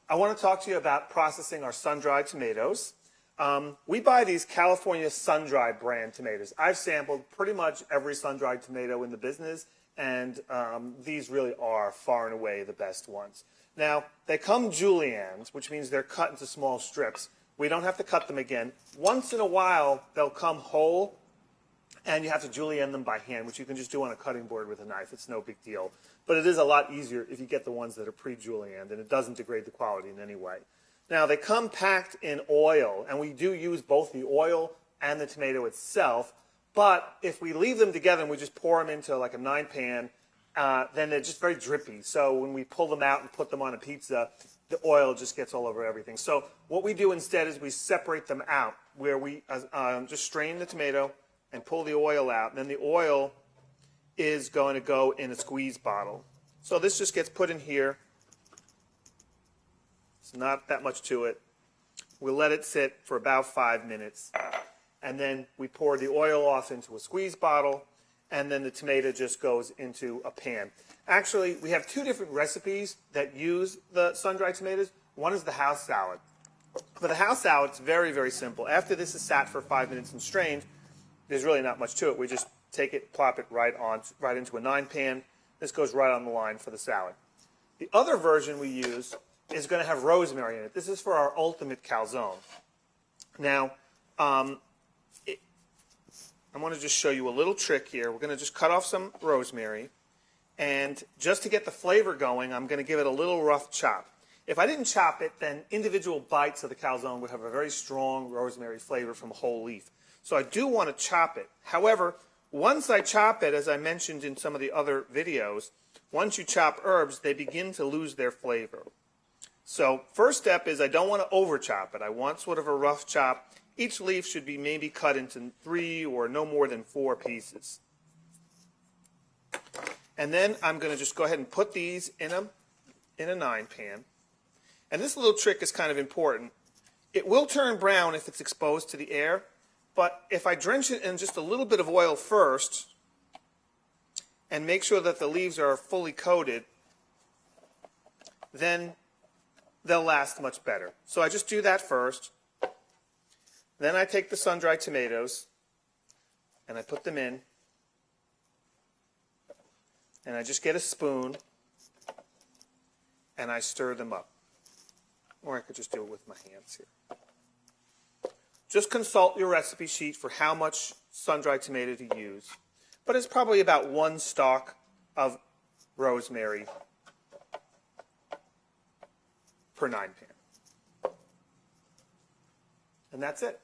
I want to talk to you about processing our sun-dried tomatoes. We buy these California sun-dried brand tomatoes. I've sampled pretty much every sun-dried tomato in the business, and these really are far and away the best ones. Now, they come julienned, which means they're cut into small strips. We don't have to cut them again. Once in a while, they'll come whole, and you have to julienne them by hand, which you can just do on a cutting board with a knife. It's no big deal. But it is a lot easier if you get the ones that are pre-julienned, and it doesn't degrade the quality in any way. Now, they come packed in oil, and we do use both the oil and the tomato itself. But if we leave them together and we just pour them into like a 9-pan, then they're just very drippy. So when we pull them out and put them on a pizza, the oil just gets all over everything. So what we do instead is we separate them out, where we just strain the tomato and pull the oil out. And then the oil is going to go in a squeeze bottle. So this just gets put in here. It's not that much to it. We'll let it sit for about 5 minutes. And then we pour the oil off into a squeeze bottle, and then the tomato just goes into a pan. Actually, we have 2 different recipes that use the sun-dried tomatoes. One is the house salad. For the house salad, it's very, very simple. After this is sat for 5 minutes and strained, there's really not much to it. We just take it, plop it right into a 9-pan. This goes right on the line for the salad. The other version we use is going to have rosemary in it. This is for our ultimate calzone. Now, I want to just show you a little trick here. We're going to just cut off some rosemary, and just to get the flavor going, I'm going to give it a little rough chop. If I didn't chop it, then individual bites of the calzone would have a very strong rosemary flavor from a whole leaf. So I do want to chop it. However, once I chop it, as I mentioned in some of the other videos, once you chop herbs, they begin to lose their flavor. So first step is I don't want to over chop it. I want sort of a rough chop. Each leaf should be maybe cut into 3 or no more than 4 pieces. And then I'm going to just go ahead and put these in a 9-pan. And this little trick is kind of important. It will turn brown if it's exposed to the air, but if I drench it in just a little bit of oil first and make sure that the leaves are fully coated, then they'll last much better. So I just do that first. Then I take the sun-dried tomatoes and I put them in, and I just get a spoon and I stir them up. Or I could just do it with my hands here. Just consult your recipe sheet for how much sun-dried tomato to use. But it's probably about 1 stalk of rosemary per 9-pan. And that's it.